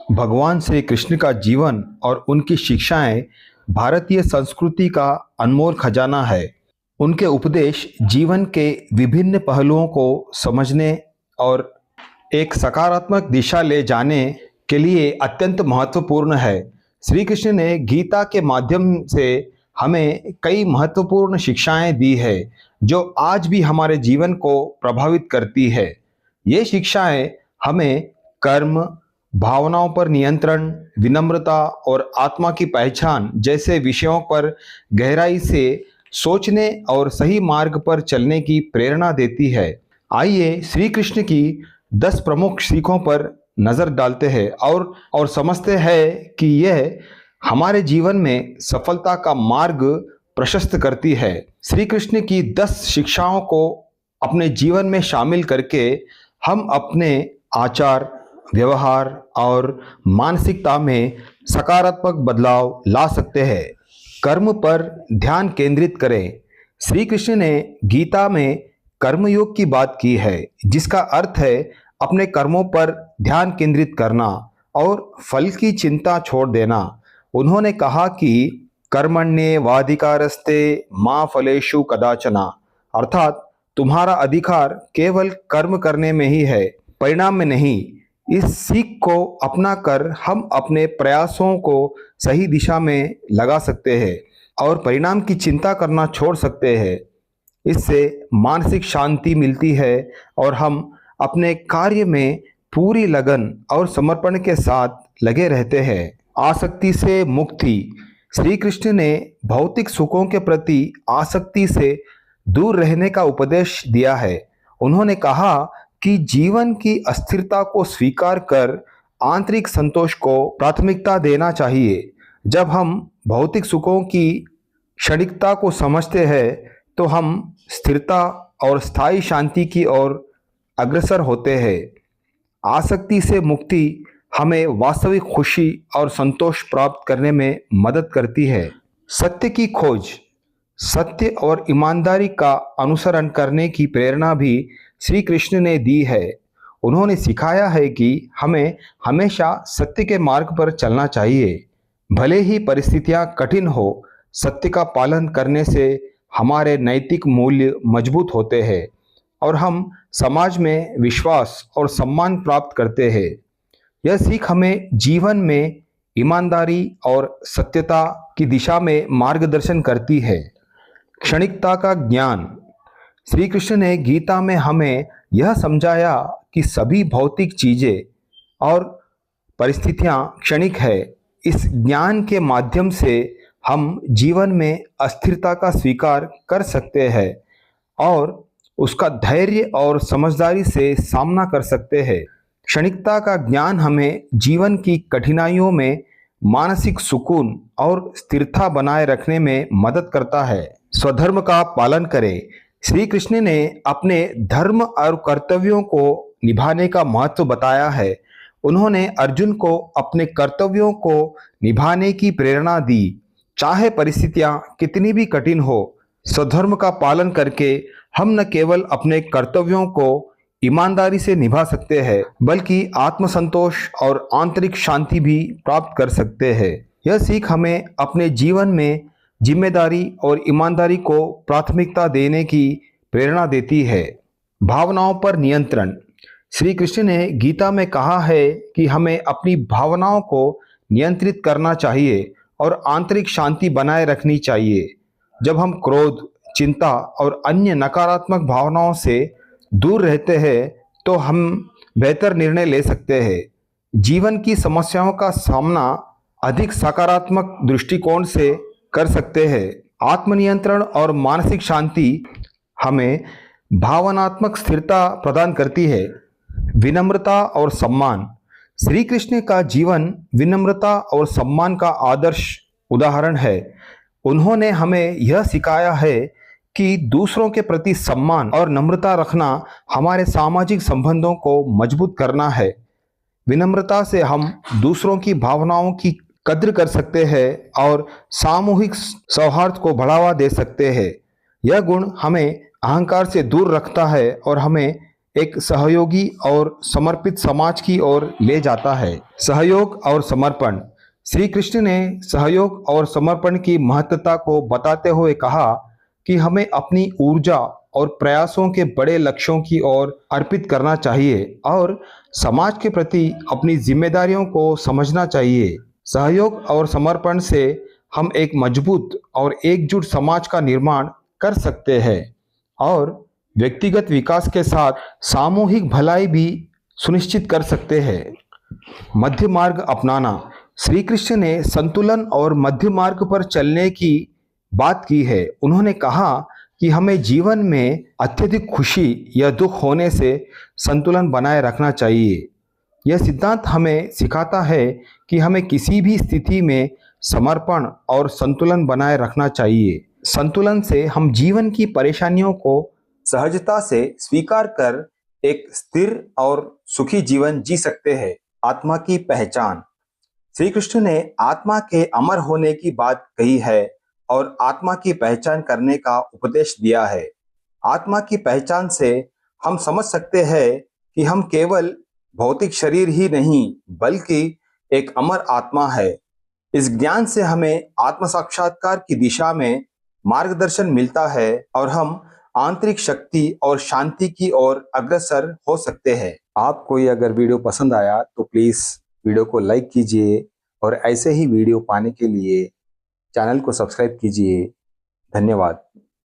भगवान श्री कृष्ण का जीवन और उनकी शिक्षाएं भारतीय संस्कृति का अनमोल खजाना है। उनके उपदेश जीवन के विभिन्न पहलुओं को समझने और एक सकारात्मक दिशा ले जाने के लिए अत्यंत महत्वपूर्ण है। श्री कृष्ण ने गीता के माध्यम से हमें कई महत्वपूर्ण शिक्षाएं दी है जो आज भी हमारे जीवन को प्रभावित करती है। ये शिक्षाएं हमें कर्म, भावनाओं पर नियंत्रण, विनम्रता और आत्मा की पहचान जैसे विषयों पर गहराई से सोचने और सही मार्ग पर चलने की प्रेरणा देती है। आइए श्री कृष्ण की 10 प्रमुख सीखों पर नजर डालते हैं और समझते हैं कि यह हमारे जीवन में सफलता का मार्ग प्रशस्त करती है। श्री कृष्ण की 10 शिक्षाओं को अपने जीवन में शामिल करके हम अपने आचार, व्यवहार और मानसिकता में सकारात्मक बदलाव ला सकते हैं। कर्म पर ध्यान केंद्रित करें। श्री कृष्ण ने गीता में कर्मयोग की बात की है, जिसका अर्थ है अपने कर्मों पर ध्यान केंद्रित करना और फल की चिंता छोड़ देना। उन्होंने कहा कि कर्मण्येवाधिकारस्ते मा फलेषु कदाचन, अर्थात तुम्हारा अधिकार केवल कर्म करने में ही है, परिणाम में नहीं। इस सीख को अपनाकर हम अपने प्रयासों को सही दिशा में लगा सकते हैं और परिणाम की चिंता करना छोड़ सकते हैं। इससे मानसिक शांति मिलती है और हम अपने कार्य में पूरी लगन और समर्पण के साथ लगे रहते हैं। आसक्ति से मुक्ति। श्री कृष्ण ने भौतिक सुखों के प्रति आसक्ति से दूर रहने का उपदेश दिया है। उन्होंने कहा कि जीवन की अस्थिरता को स्वीकार कर आंतरिक संतोष को प्राथमिकता देना चाहिए। जब हम भौतिक सुखों की क्षणिकता को समझते हैं तो हम स्थिरता और स्थायी शांति की ओर अग्रसर होते हैं। आसक्ति से मुक्ति हमें वास्तविक खुशी और संतोष प्राप्त करने में मदद करती है। सत्य की खोज। सत्य और ईमानदारी का अनुसरण करने की प्रेरणा भी श्री कृष्ण ने दी है। उन्होंने सिखाया है कि हमें हमेशा सत्य के मार्ग पर चलना चाहिए। भले ही परिस्थितियां कठिन हो, सत्य का पालन करने से हमारे नैतिक मूल्य मजबूत होते हैं और हम समाज में विश्वास और सम्मान प्राप्त करते हैं। यह सीख हमें जीवन में ईमानदारी और सत्यता की दिशा में मार्गदर्शन करती है। क्षणिकता का ज्ञान। श्री कृष्ण ने गीता में हमें यह समझाया कि सभी भौतिक चीजें और परिस्थितियां क्षणिक है। इस ज्ञान के माध्यम से हम जीवन में अस्थिरता का स्वीकार कर सकते हैं और उसका धैर्य और समझदारी से सामना कर सकते हैं। क्षणिकता का ज्ञान हमें जीवन की कठिनाइयों में मानसिक सुकून और स्थिरता बनाए रखने में मदद करता है। स्वधर्म का पालन करें। श्री कृष्ण ने अपने धर्म और कर्तव्यों को निभाने का महत्व बताया है। उन्होंने अर्जुन को अपने कर्तव्यों को निभाने की प्रेरणा दी, चाहे परिस्थितियां कितनी भी कठिन हो। स्वधर्म का पालन करके हम न केवल अपने कर्तव्यों को ईमानदारी से निभा सकते हैं, बल्कि आत्मसंतोष और आंतरिक शांति भी प्राप्त कर सकते हैं। यह सीख हमें अपने जीवन में जिम्मेदारी और ईमानदारी को प्राथमिकता देने की प्रेरणा देती है। भावनाओं पर नियंत्रण। श्री कृष्ण ने गीता में कहा है कि हमें अपनी भावनाओं को नियंत्रित करना चाहिए और आंतरिक शांति बनाए रखनी चाहिए। जब हम क्रोध, चिंता और अन्य नकारात्मक भावनाओं से दूर रहते हैं तो हम बेहतर निर्णय ले सकते हैं। जीवन की समस्याओं का सामना अधिक सकारात्मक दृष्टिकोण से कर सकते हैं। आत्मनियंत्रण और मानसिक शांति हमें भावनात्मक स्थिरता प्रदान करती है। विनम्रता और सम्मान। श्री कृष्ण का जीवन विनम्रता और सम्मान का आदर्श उदाहरण है। उन्होंने हमें यह सिखाया है कि दूसरों के प्रति सम्मान और नम्रता रखना हमारे सामाजिक संबंधों को मजबूत करना है। विनम्रता से हम दूसरों की भावनाओं की कद्र कर सकते हैं और सामूहिक सौहार्द को बढ़ावा दे सकते हैं। यह गुण हमें अहंकार से दूर रखता है और हमें एक सहयोगी और समर्पित समाज की ओर ले जाता है। सहयोग और समर्पण। श्री कृष्ण ने सहयोग और समर्पण की महत्वता को बताते हुए कहा कि हमें अपनी ऊर्जा और प्रयासों के बड़े लक्ष्यों की ओर अर्पित करना चाहिए और समाज के प्रति अपनी जिम्मेदारियों को समझना चाहिए। सहयोग और समर्पण से हम एक मजबूत और एकजुट समाज का निर्माण कर सकते हैं और व्यक्तिगत विकास के साथ सामूहिक भलाई भी सुनिश्चित कर सकते हैं। मध्य मार्ग अपनाना। श्री कृष्ण ने संतुलन और मध्य मार्ग पर चलने की बात की है। उन्होंने कहा कि हमें जीवन में अत्यधिक खुशी या दुख होने से संतुलन बनाए रखना चाहिए। यह सिद्धांत हमें सिखाता है कि हमें किसी भी स्थिति में समर्पण और संतुलन बनाए रखना चाहिए। संतुलन से हम जीवन की परेशानियों को सहजता से स्वीकार कर एक स्थिर और सुखी जीवन जी सकते हैं। आत्मा की पहचान। श्री कृष्ण ने आत्मा के अमर होने की बात कही है और आत्मा की पहचान करने का उपदेश दिया है। आत्मा की पहचान से हम समझ सकते हैं कि हम केवल भौतिक शरीर ही नहीं बल्कि एक अमर आत्मा है। इस ज्ञान से हमें आत्म साक्षात्कार की दिशा में मार्गदर्शन मिलता है और हम आंतरिक शक्ति और शांति की ओर अग्रसर हो सकते हैं। आपको ये अगर वीडियो पसंद आया तो प्लीज़ वीडियो को लाइक कीजिए और ऐसे ही वीडियो पाने के लिए चैनल को सब्सक्राइब कीजिए। धन्यवाद।